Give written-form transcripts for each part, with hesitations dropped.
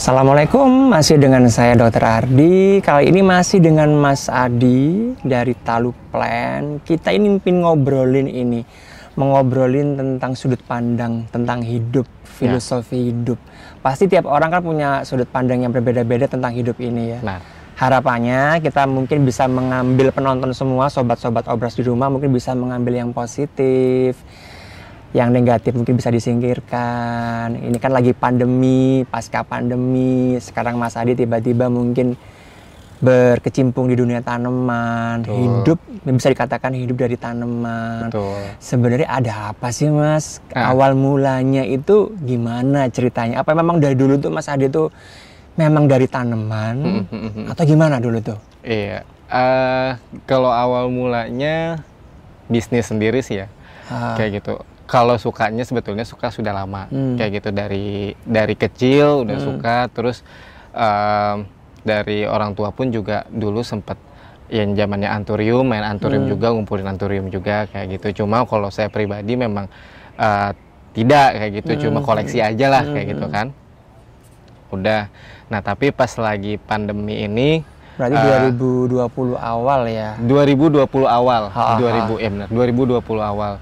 Assalamualaikum, masih dengan saya Dr. Ardi. Kali ini masih dengan Mas Adi dari Talu Plan. Kita ini ngobrolin mengobrolin tentang sudut pandang, tentang hidup, filosofi hidup. Pasti tiap orang kan punya sudut pandang yang berbeda-beda tentang hidup ini ya. Nah, harapannya kita mungkin bisa mengambil, penonton semua, sobat-sobat obras di rumah mungkin bisa mengambil yang positif. Yang negatif mungkin bisa disingkirkan. Ini kan lagi pandemi, pasca pandemi. Sekarang Mas Adi tiba-tiba mungkin berkecimpung di dunia tanaman. Betul. Hidup, bisa dikatakan hidup dari tanaman. betul. Sebenarnya ada apa sih Mas? Awal mulanya itu gimana ceritanya? Apa memang dari dulu tuh Mas Adi tuh memang dari tanaman? Atau gimana dulu tuh? Iya, kalau awal mulanya bisnis sendiri sih ya, kayak gitu. Kalau sukanya sebetulnya sudah lama, kayak gitu dari kecil udah suka, terus dari orang tua pun juga dulu sempet yang zamannya anturium, main anturium juga, ngumpulin anturium juga kayak gitu. Cuma kalau saya pribadi memang tidak kayak gitu, cuma koleksi aja lah kayak gitu kan. Udah, nah tapi pas lagi pandemi ini, berarti 2020 awal ya? 2020 awal, 2020 awal.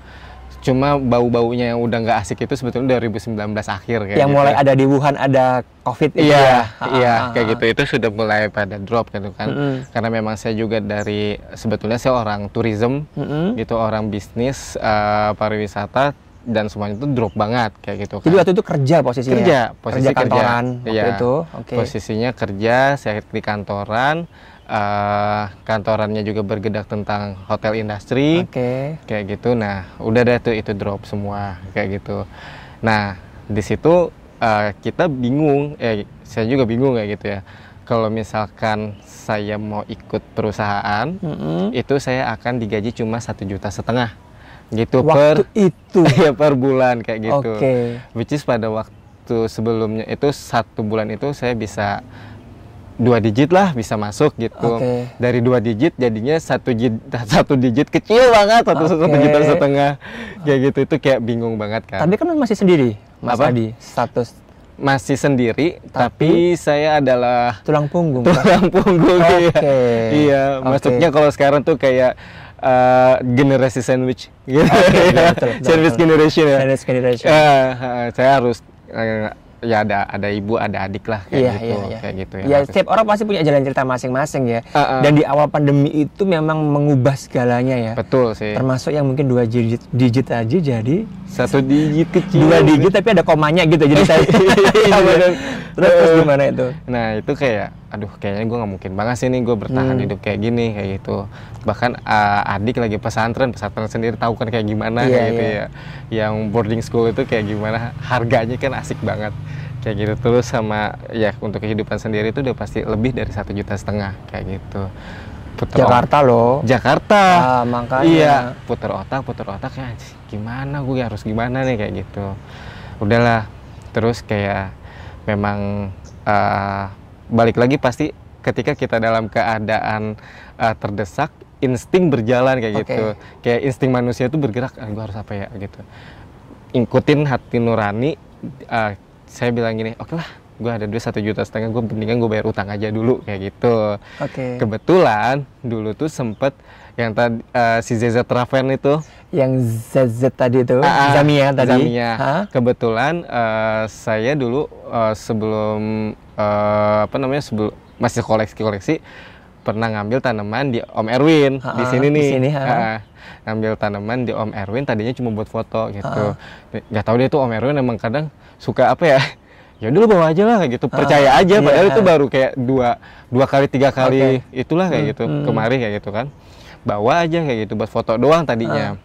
Cuma bau-baunya yang udah nggak asik itu sebetulnya 2019 akhir kayak yang gitu. Mulai ada di Wuhan ada COVID itu iya, ya? Iya, kayak gitu. Itu sudah mulai pada drop gitu kan. Karena memang saya juga sebetulnya saya orang tourism, gitu, orang bisnis, pariwisata, dan semuanya itu drop banget kayak gitu kan. Jadi waktu itu kerja posisinya? Posisi kantoran waktu iya. itu? Posisinya kerja, saya di kantoran. Kantorannya juga bergerak tentang hotel industri, kayak gitu. Nah, udah deh tuh itu drop semua kayak gitu. Nah, di situ kita bingung, saya juga bingung kayak gitu ya. Kalau misalkan saya mau ikut perusahaan, itu saya akan digaji cuma 1,5 juta gitu waktu itu ya, per bulan kayak gitu. Which is pada waktu sebelumnya itu 1 bulan itu saya bisa 2 digit lah bisa masuk gitu. Dari 2 digit jadinya 1 digit kecil banget, 1,5 juta kayak gitu. Itu kayak bingung banget kan. Tapi kan masih sendiri Mas Adi, status masih sendiri, tapi saya adalah tulang punggung. Iya, maksudnya kalau sekarang tuh kayak generasi sandwich gitu. Sandwich generation ya. Saya harus ya ada ibu, ada adik lah kayak gitu. Kayak gitu ya. Ya, setiap orang pasti punya jalan cerita masing-masing ya. Dan di awal pandemi itu memang mengubah segalanya ya. Betul sih. Termasuk yang mungkin 2 digit aja jadi 1 digit kecil. 2 digit tapi ada komanya gitu. Jadi saya terus gimana itu? Nah, itu kayak aduh, kayaknya gue nggak mungkin banget sih nih gue bertahan hidup kayak gini kayak gitu. Bahkan adik lagi pesantren sendiri tahu kan kayak gimana kayak gitu ya. Yang boarding school itu kayak gimana, harganya kan asik banget kayak gitu. Terus sama ya untuk kehidupan sendiri itu udah pasti lebih dari 1,5 juta kayak gitu. Jakarta loh. Jakarta. Makanya. Iya, puter otak kayak gimana, gue harus gimana nih kayak gitu. Udahlah, terus kayak memang balik lagi pasti ketika kita dalam keadaan terdesak, insting berjalan kayak gitu. Kayak insting manusia itu bergerak, gue harus apa ya gitu. Ikutin hati nurani. Saya bilang gini, oke lah, gue ada duit 1,5 juta, gue mendingan gue bayar utang aja dulu kayak gitu. Kebetulan dulu tuh sempet yang tadi si ZZ Travel itu, yang ZZ tadi itu, Zamia tadi. Kebetulan saya dulu sebelum sebelum masih koleksi pernah ngambil tanaman di Om Erwin di sini nih. Ngambil tanaman di Om Erwin tadinya cuma buat foto gitu. Nggak tahu dia tuh Om Erwin emang kadang suka apa ya? Ya udah lu bawa aja lah kayak gitu. Percaya aja, padahal itu baru kayak dua kali 3 kali itulah kayak gitu. Kemari kayak gitu kan. Bawa aja kayak gitu buat foto doang tadinya.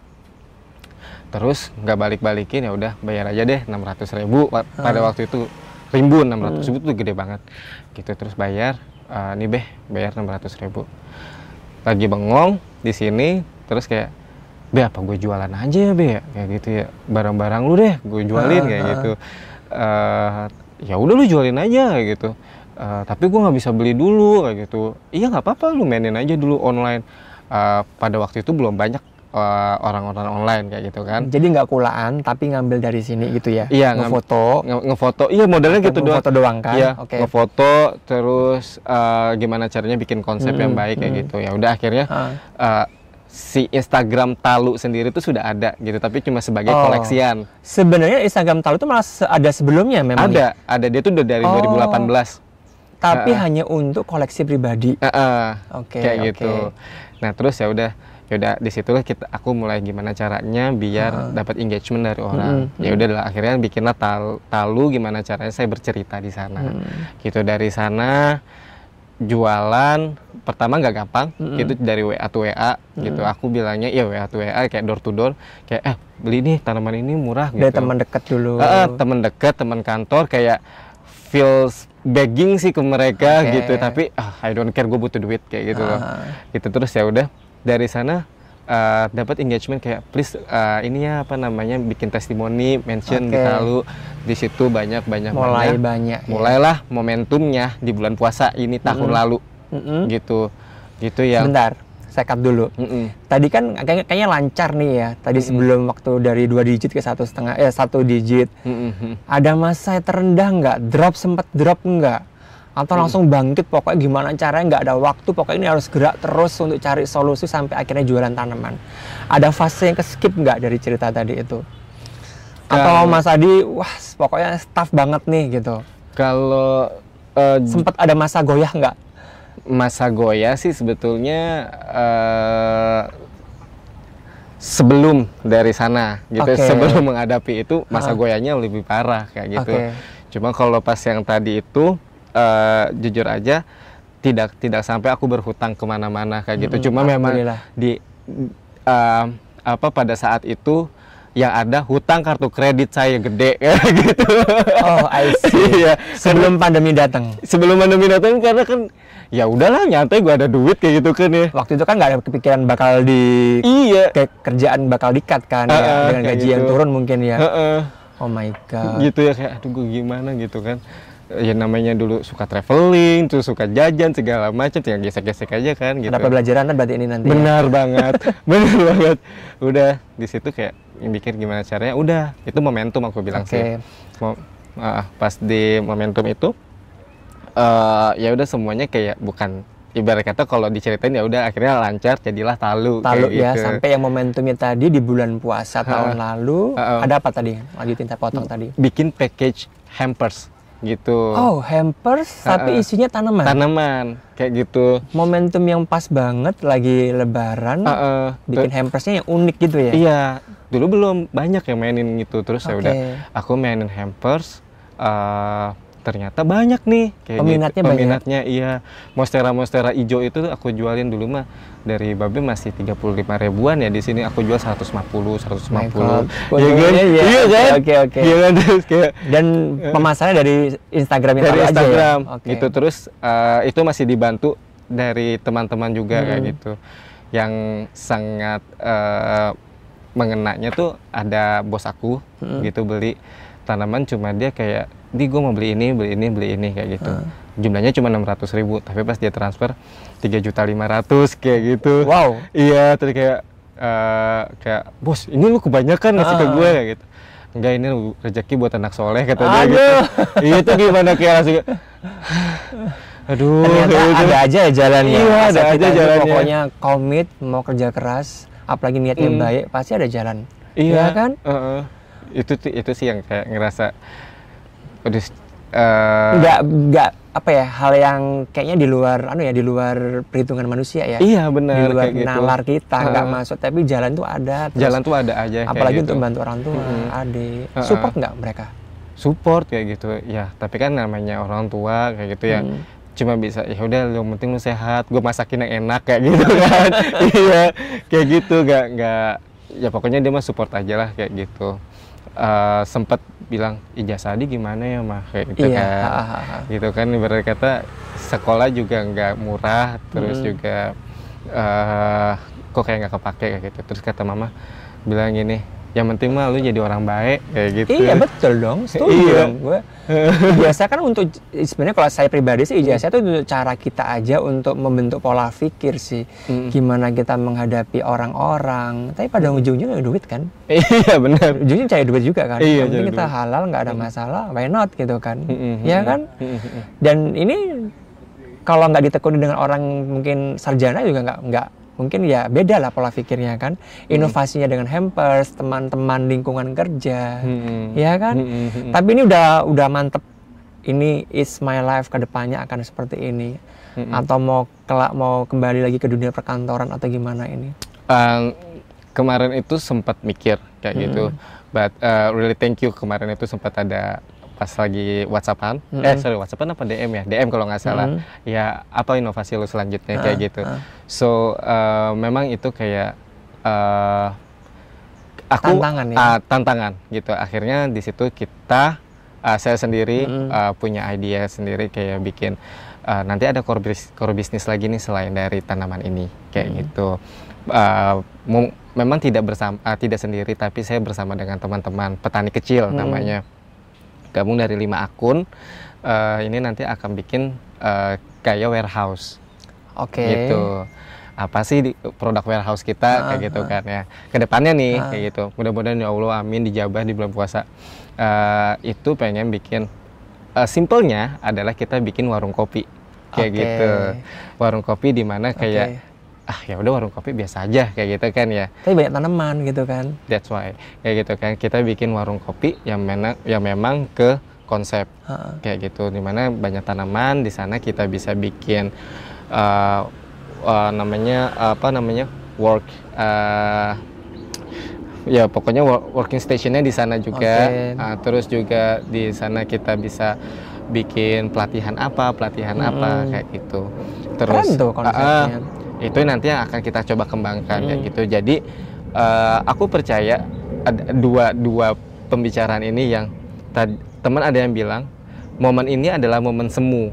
Terus nggak balik-balikin, ya udah bayar aja deh 600.000 pada waktu itu. Rimbun 600.000 itu gede banget gitu. Terus bayar, nih bayar 600.000. Lagi bengong di sini, terus kayak apa gue jualan aja ya kayak gitu ya, barang-barang lu deh gue jualin kayak gitu. Ya udah lu jualin aja kayak gitu. Tapi gue nggak bisa beli dulu kayak gitu. Iya nggak apa-apa, lu mainin aja dulu online. Pada waktu itu belum banyak orang-orang online kayak gitu kan. Jadi nggak kulaan tapi ngambil dari sini gitu ya? Iya, ngefoto. Iya, modelnya gitu doang. Ngefoto doang kan? Iya, ngefoto terus gimana caranya bikin konsep yang baik kayak gitu. Ya udah akhirnya si Instagram Talu sendiri itu sudah ada gitu, tapi cuma sebagai koleksian. Sebenarnya Instagram Talu itu malah ada sebelumnya memang. Ada dia tuh udah dari 2018. Tapi hanya untuk koleksi pribadi. Kayak gitu. Nah, terus ya udah di situlah aku mulai gimana caranya biar dapat engagement dari orang. Ya udah akhirnya bikinlah Talu gimana caranya saya bercerita di sana. Gitu, dari sana jualan pertama nggak gampang, gitu dari WA to WA gitu. Aku bilangnya ya WA to WA kayak door to door, kayak beli nih tanaman ini murah gitu. Dari teman dekat dulu. Teman dekat, teman kantor, kayak feels begging sih ke mereka gitu, tapi I don't care, gue butuh duit kayak gitu loh. Gitu, terus ya udah dari sana dapat engagement kayak please ini ya apa namanya bikin testimoni, mention di Talu. Di situ mulailah momentumnya di bulan puasa ini tahun lalu. Gitu ya. Bentar, saya cut dulu. Tadi kan kayaknya lancar nih ya. Tadi sebelum waktu dari 2 digit ke 1,5 1 digit. Ada masa terendah nggak? Sempat drop nggak? Atau langsung bangkit, pokoknya gimana caranya, nggak ada waktu, pokoknya ini harus gerak terus untuk cari solusi sampai akhirnya jualan tanaman. Ada fase yang ke-skip nggak dari cerita tadi itu? Atau Mas Adi, wah pokoknya tough banget nih gitu? Kalau sempat ada masa goyah nggak? Masa goyah sih sebetulnya sebelum dari sana gitu. Sebelum menghadapi itu masa goyahnya lebih parah kayak gitu. Cuma kalau pas yang tadi itu jujur aja tidak sampai aku berhutang kemana-mana kayak gitu. Cuma memang pada saat itu yang ada hutang kartu kredit saya gede gitu. Oh, I see. Iya, sebelum pandemi datang. Sebelum pandemi datang, karena kan ya udahlah nyantai, gue ada duit kayak gitu kan ya. Waktu itu kan nggak ada kepikiran bakal kerjaan bakal di-cut kan ya, dengan gaji yang turun mungkin ya. Oh my god. Gitu ya, kayak aduh gue gimana gitu kan. Ya namanya dulu suka traveling, terus suka jajan segala macam, tinggal gesek-gesek aja kan gitu. Ada pembelajaran berarti ini nanti. Benar banget. Benar banget. Udah di situ kayak mikir gimana caranya. Udah, itu momentum aku bilang sih. Pas di momentum itu ya udah semuanya kayak bukan ibarat kata kalau diceritain ya udah akhirnya lancar, jadilah Talu ya gitu. Sampai yang momentumnya tadi di bulan puasa tahun lalu ada apa tadi? Lanjutin, saya potong tadi. Bikin package hampers gitu. Oh, hampers tapi isinya tanaman kayak gitu. Momentum yang pas banget lagi lebaran. Bikin hampersnya yang unik gitu ya. Iya, dulu belum banyak yang mainin gitu. Terus ya udah aku mainin hampers, ternyata banyak nih kayak peminatnya banyak. Iya, monstera hijau itu aku jualin dulu mah dari Babe masih 35 ribuan ya, di sini aku jual 150. Iya kan? Iya kan? Oke. Iya kan, terus kayak dan pemasarannya dari Instagram dari Instagram aja ya? Gitu. Terus itu masih dibantu dari teman-teman juga kayak gitu. Yang sangat mengenanya tuh ada bos aku gitu, beli tanaman, cuma dia kayak gue mau beli ini kayak gitu. Jumlahnya cuma 600.000, tapi pas dia transfer 3.500.000 kayak gitu. Wow. Iya, terus kayak bos ini lu kebanyakan ngasih ke gue kayak gitu. Enggak, ini rezeki buat anak soleh kata dia gitu. Itu gimana kayak langsung aduh. Ternyata ada aja jalannya. Iya, ada aja jalannya. Pokoknya komit, mau kerja keras, apalagi niatnya baik, pasti ada jalan. Iya kan? Itu sih yang kayak ngerasa nggak apa ya, hal yang kayaknya di luar perhitungan manusia ya. Iya benar, di luar kayak nalar gitu. Kita nggak masuk, tapi jalan tuh ada. Jalan tuh ada aja. Apalagi kayak untuk gitu. bantu orang tua, adik. Support nggak mereka? Support kayak gitu ya, tapi kan namanya orang tua kayak gitu ya. Cuma bisa ya udah, yang penting lu sehat, gue masakin yang enak kayak gitu kan. Iya kayak gitu, nggak ya pokoknya dia mah support aja lah kayak gitu. Sempat bilang ijazah Adi gimana ya mah kayak gitu kan. Gitu kan, ibarat kata sekolah juga nggak murah, terus juga kok kayak nggak kepake kayak gitu. Terus kata mama bilang gini, yang penting mah lu jadi orang baik kayak gitu. Iya betul dong, setuju dong gue. Biasa kan untuk sebenarnya kalau saya pribadi sih ijazah itu untuk cara kita aja untuk membentuk pola pikir sih, gimana kita menghadapi orang-orang. Tapi pada ujungnya duit kan? Iya benar. Ujungnya cari duit juga kan? Iya, yang penting kita halal nggak ada masalah, why not gitu kan? Ya kan? Dan ini kalau nggak ditekuni dengan orang mungkin sarjana juga nggak mungkin ya beda lah pola pikirnya kan, inovasinya dengan hampers, teman-teman lingkungan kerja, ya kan. Tapi ini udah mantep, ini is my life kedepannya akan seperti ini, atau mau kembali lagi ke dunia perkantoran atau gimana ini? Kemarin itu sempat mikir kayak gitu, but really thank you, kemarin itu sempat ada pas lagi WhatsAppan, WhatsAppan apa DM ya? DM kalau nggak salah. Ya apa inovasi lu selanjutnya kayak gitu. So memang itu kayak aku tantangan ya? Tantangan gitu. Akhirnya di situ kita saya sendiri punya ide sendiri kayak bikin nanti ada core bisnis lagi nih selain dari tanaman ini kayak gitu. Memang tidak sendiri, tapi saya bersama dengan teman-teman petani kecil namanya. Gabung dari 5 akun, ini nanti akan bikin kayak warehouse. Gitu. Apa sih produk warehouse kita kayak gitu kan ya. Kedepannya nih kayak gitu. Mudah-mudahan ya Allah amin dijabah di bulan puasa. Itu pengen bikin simpelnya adalah kita bikin warung kopi kayak gitu. Warung kopi di mana kayak ya udah warung kopi biasa aja kayak gitu kan ya. Tapi banyak tanaman gitu kan. That's why kayak gitu kan kita bikin warung kopi yang memang ke konsep kayak gitu, dimana banyak tanaman di sana kita bisa bikin work ya pokoknya working stationnya di sana juga. Terus juga di sana kita bisa bikin pelatihan apa kayak gitu. Terus keren tuh konsepnya. Itu nanti yang akan kita coba kembangkan kayak gitu. Jadi aku percaya ada dua pembicaraan ini yang teman ada yang bilang momen ini adalah momen semu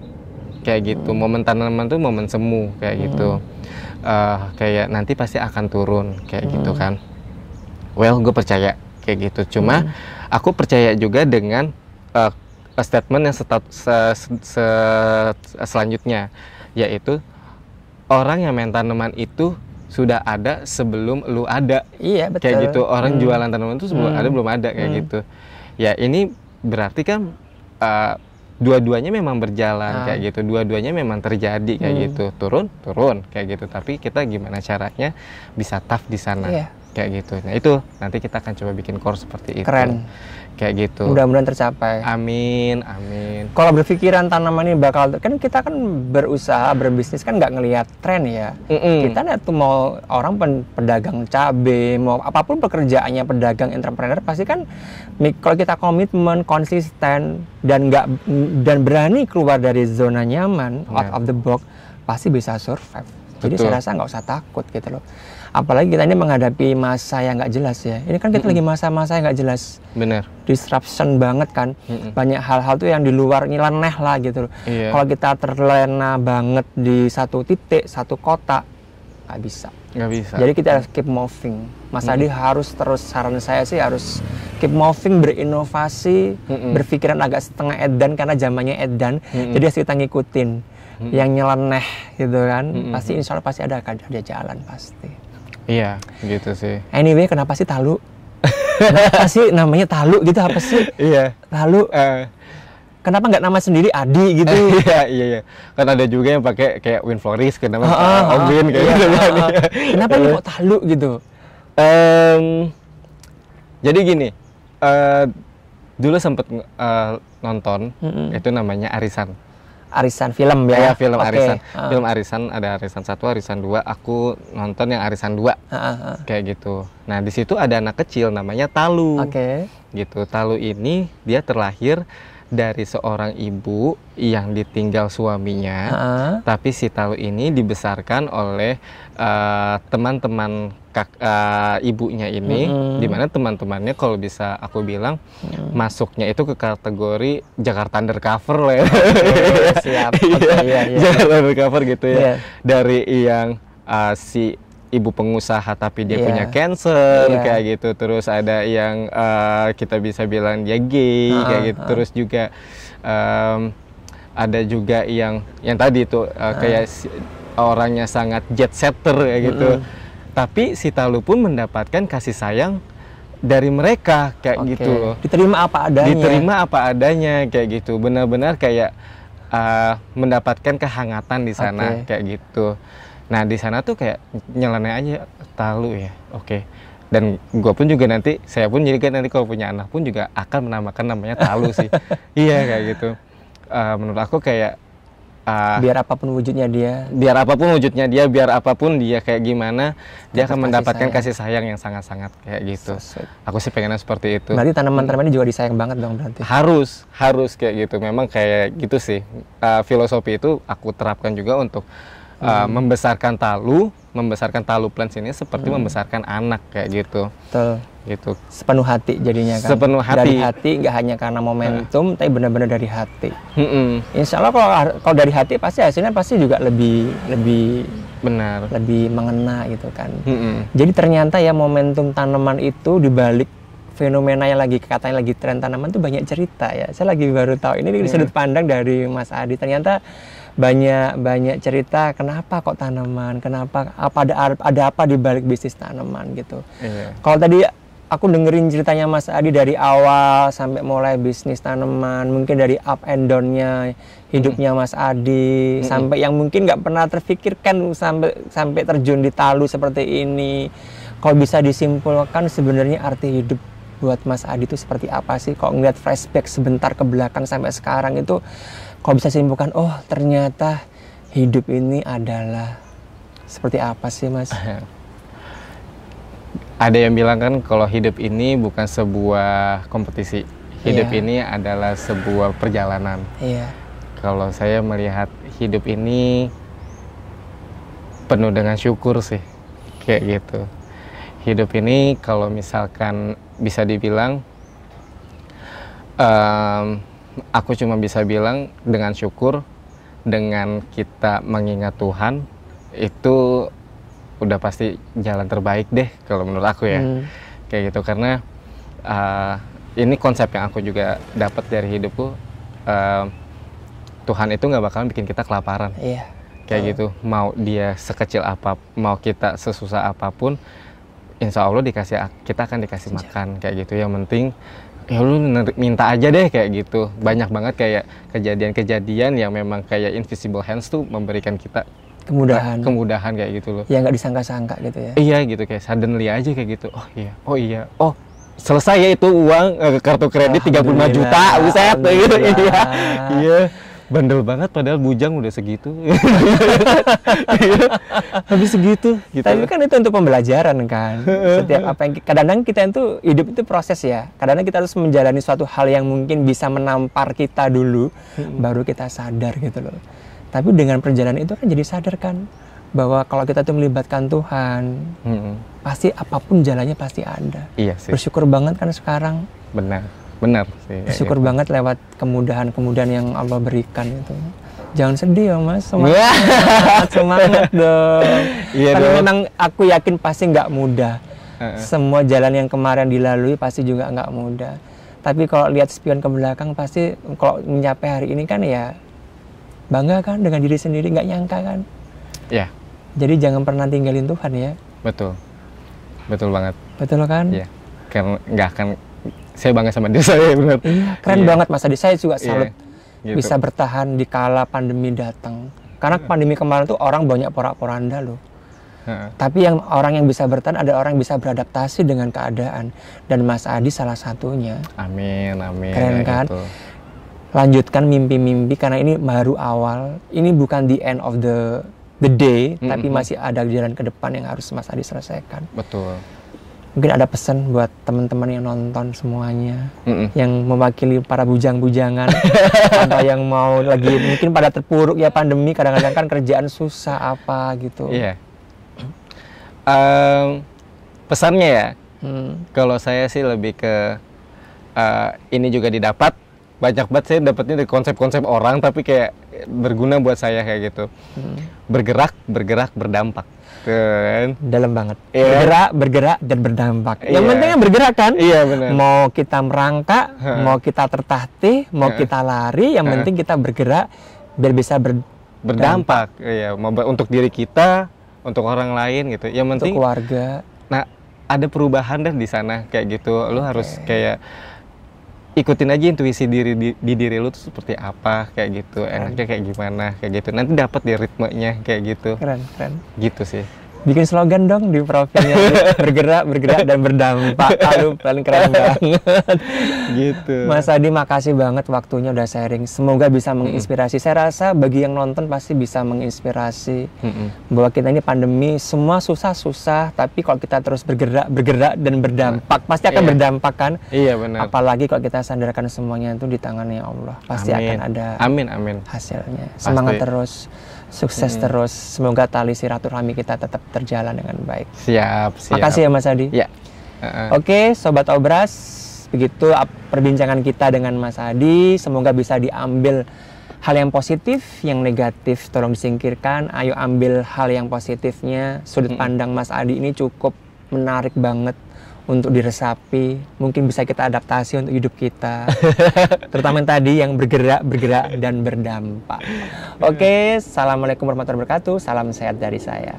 kayak gitu. Momen tanaman tuh momen semu kayak gitu. Kayak nanti pasti akan turun kayak gitu kan. Well, gue percaya kayak gitu. Cuma aku percaya juga dengan statement yang selanjutnya, yaitu orang yang main tanaman itu sudah ada sebelum lu ada. Iya betul. Kayak gitu. Orang jualan tanaman itu sebelum ada belum ada kayak gitu. Ya ini berarti kan dua-duanya memang berjalan kayak gitu. Dua-duanya memang terjadi kayak gitu. Turun kayak gitu. Tapi kita gimana caranya bisa tough di sana kayak gitu. Nah itu nanti kita akan coba bikin core seperti itu. Keren. Kayak gitu. Mudah-mudahan tercapai. Amin. Kalau berpikiran tanaman ini bakal, kan kita kan berusaha berbisnis kan nggak ngelihat tren ya. Kita tuh mau orang pedagang cabai, mau apapun pekerjaannya pedagang entrepreneur pasti kan kalau kita komitmen, konsisten dan berani keluar dari zona nyaman, out of the box, pasti bisa survive. Jadi saya rasa nggak usah takut gitu loh. Apalagi kita ini menghadapi masa yang nggak jelas ya. Ini kan kita lagi masa-masa yang nggak jelas. Bener. Disruption banget kan. Banyak hal-hal tuh yang di luar nyeleneh lah gitu loh. Kalau kita terlena banget di satu titik, satu kota, nggak bisa. Jadi kita harus keep moving. Mas Adi harus terus, saran saya sih harus keep moving, berinovasi, berpikiran agak setengah edan karena zamannya edan. Jadi harus kita ngikutin. Yang nyeleneh gitu kan. Pasti insya Allah pasti ada jalan pasti. Iya, gitu sih. Anyway, kenapa sih Talu? Kenapa sih namanya Talu gitu, apa sih? Iya. Talu. Kenapa nggak nama sendiri Adi gitu? Iya. Kan ada juga yang pakai kayak Win Floris, kenapa Om Win kayak gitu. Kenapa ini kok Talu gitu? Jadi gini, dulu sempet nonton, itu namanya Arisan film ya? Iya, film Arisan. Film Arisan, ada Arisan 1, Arisan 2. Aku nonton yang Arisan 2. Kayak gitu. Nah, di situ ada anak kecil namanya Talu. Gitu. Talu ini dia terlahir dari seorang ibu yang ditinggal suaminya. Tapi si Talu ini dibesarkan oleh teman-teman ibunya ini, dimana teman-temannya kalau bisa aku bilang masuknya itu ke kategori Jakarta Undercover lah ya. Siap. Jakarta Undercover gitu ya. Dari yang si ibu pengusaha tapi dia punya cancer kayak gitu. Terus ada yang kita bisa bilang dia gay kayak gitu. Terus juga ada juga yang tadi itu kayak orangnya sangat jet setter kayak gitu. Tapi si Talu pun mendapatkan kasih sayang dari mereka kayak gitu loh. Diterima apa adanya. Diterima apa adanya kayak gitu. Benar-benar kayak mendapatkan kehangatan di sana kayak gitu. Nah di sana tuh kayak nyeleneh aja Talu ya. Dan gue pun juga nanti, saya pun jadi nanti kalau punya anak pun juga akan menamakan namanya Talu sih. Iya kayak gitu. Menurut aku kayak biar apapun wujudnya dia, biar apapun dia kayak gimana, dia akan mendapatkan kasih sayang yang sangat-sangat kayak gitu. Aku sih pengennya seperti itu. Berarti tanaman-tanaman ini juga disayang banget dong berarti. Harus kayak gitu. Memang kayak gitu sih. Filosofi itu aku terapkan juga untuk membesarkan talu plants ini seperti membesarkan anak kayak gitu. Betul. Gitu. Sepenuh hati jadinya kan. Sepenuh hati. Dari hati, nggak hanya karena momentum, tapi benar-benar dari hati. Insya Allah kalau dari hati pasti hasilnya pasti juga lebih benar, lebih mengena gitu kan. Jadi ternyata ya momentum tanaman itu dibalik fenomena yang katanya lagi tren tanaman tuh banyak cerita ya. Saya lagi baru tahu ini dari sudut pandang dari Mas Adi. Ternyata banyak cerita kenapa kok tanaman, kenapa ada apa di balik bisnis tanaman gitu. Kalau tadi aku dengerin ceritanya Mas Adi dari awal sampai mulai bisnis tanaman, mungkin dari up and down-nya hidupnya Mas Adi, sampai yang mungkin nggak pernah terfikirkan sampai terjun di Talu seperti ini. Kalau bisa disimpulkan sebenarnya arti hidup buat Mas Adi itu seperti apa sih? Kalau ngeliat flashback sebentar ke belakang sampai sekarang itu, kalau bisa simpulkan, oh ternyata hidup ini adalah seperti apa sih Mas? Ada yang bilang kan kalau hidup ini bukan sebuah kompetisi, hidup ini adalah sebuah perjalanan. Kalau saya melihat hidup ini penuh dengan syukur sih, kayak gitu. Hidup ini kalau misalkan bisa dibilang, aku cuma bisa bilang dengan syukur, dengan kita mengingat Tuhan, itu udah pasti jalan terbaik deh kalau menurut aku ya. Kayak gitu, karena ini konsep yang aku juga dapat dari hidupku. Tuhan itu nggak bakalan bikin kita kelaparan. Kayak gitu, mau dia sekecil apa, mau kita sesusah apapun, insya Allah kita akan dikasih makan kayak gitu. Yang penting ya lu minta aja deh kayak gitu. Banyak banget kayak kejadian-kejadian yang memang kayak invisible hands tuh memberikan kita kemudahan kayak gitu loh. Ya nggak disangka-sangka gitu ya. Iya gitu, kayak suddenly aja kayak gitu. Oh selesai ya itu uang kartu kredit 35 juta, buset gitu. Iya. Bandel banget padahal bujang udah segitu. Habis segitu gitu. Tapi kan itu untuk pembelajaran kan. Setiap apa yang kadang-kadang kita itu hidup itu proses ya. Kadang-kadang kita harus menjalani suatu hal yang mungkin bisa menampar kita dulu, baru kita sadar gitu loh. Tapi dengan perjalanan itu kan jadi sadar kan bahwa kalau kita tuh melibatkan Tuhan, pasti apapun jalannya pasti ada. Iya sih. Bersyukur banget kan sekarang. Benar sih. Bersyukur banget lewat kemudahan-kemudahan yang Allah berikan itu. Jangan sedih ya Mas, semangat dong. Karena memang aku yakin pasti nggak mudah. Semua jalan yang kemarin dilalui pasti juga nggak mudah. Tapi kalau lihat spion ke belakang pasti kalau mencapai hari ini kan ya bangga kan dengan diri sendiri, nggak nyangka kan. Iya. Jadi jangan pernah tinggalin Tuhan ya. Betul banget. Betul kan? Iya. Karena nggak akan, saya bangga sama diri saya benar. Iya, keren banget Mas Adi. Saya juga salut gitu. Bisa bertahan di kala pandemi datang. Karena pandemi kemarin tuh orang banyak porak-poranda loh. Tapi orang yang bisa bertahan ada orang yang bisa beradaptasi dengan keadaan. Dan Mas Adi salah satunya. Amin. Keren kan? Gitu. Lanjutkan mimpi-mimpi karena ini baru awal. Ini bukan the end of the day, tapi masih ada jalan ke depan yang harus Mas Adi selesaikan. Betul. Mungkin ada pesan buat teman-teman yang nonton semuanya, yang mewakili para bujang-bujangan, atau yang mau lagi mungkin pada terpuruk ya pandemi, kadang-kadang kan kerjaan susah apa gitu. Iya. Pesannya ya, kalau saya sih lebih ke ini juga didapat banyak banget, saya dapatnya dari konsep-konsep orang, tapi kayak berguna buat saya kayak gitu. Bergerak, berdampak. Kan? Dalam banget. Bergerak dan berdampak. Yang pentingnya bergerak kan? Iya benar. Mau kita merangkak, mau kita tertatih, mau kita lari, yang penting kita bergerak biar bisa berdampak. Iya, untuk diri kita, untuk orang lain gitu. Yang penting untuk keluarga. Nah, ada perubahan deh di sana kayak gitu. Lu harus kayak ikutin aja intuisi di diri lu tuh seperti apa kayak gitu. Enaknya kayak gimana kayak gitu. Nanti dapat di ritmenya kayak gitu. Keren. Gitu sih. Bikin slogan dong di profilnya. bergerak dan berdampak. Aduh, paling keren banget. Gitu. Mas Adi, makasih banget waktunya udah sharing. Semoga bisa menginspirasi. Saya rasa bagi yang nonton pasti bisa menginspirasi. Bahwa kita ini pandemi, semua susah-susah, tapi kalau kita terus bergerak dan berdampak, pasti akan berdampak kan? Iya benar. Apalagi kalau kita sandarkan semuanya itu di tangannya Allah, pasti akan ada hasilnya. Semangat terus. Sukses terus. Semoga tali silaturahmi kita tetap terjalan dengan baik. Siap. Makasih ya Mas Adi. Ya. Oke, Sobat Obras, begitu perbincangan kita dengan Mas Adi. Semoga bisa diambil hal yang positif, yang negatif tolong disingkirkan. Ayo ambil hal yang positifnya. Sudut pandang Mas Adi ini cukup menarik banget untuk diresapi, mungkin bisa kita adaptasi untuk hidup kita. Terutama yang tadi yang bergerak dan berdampak. Oke, assalamualaikum warahmatullahi wabarakatuh. Salam sehat dari saya.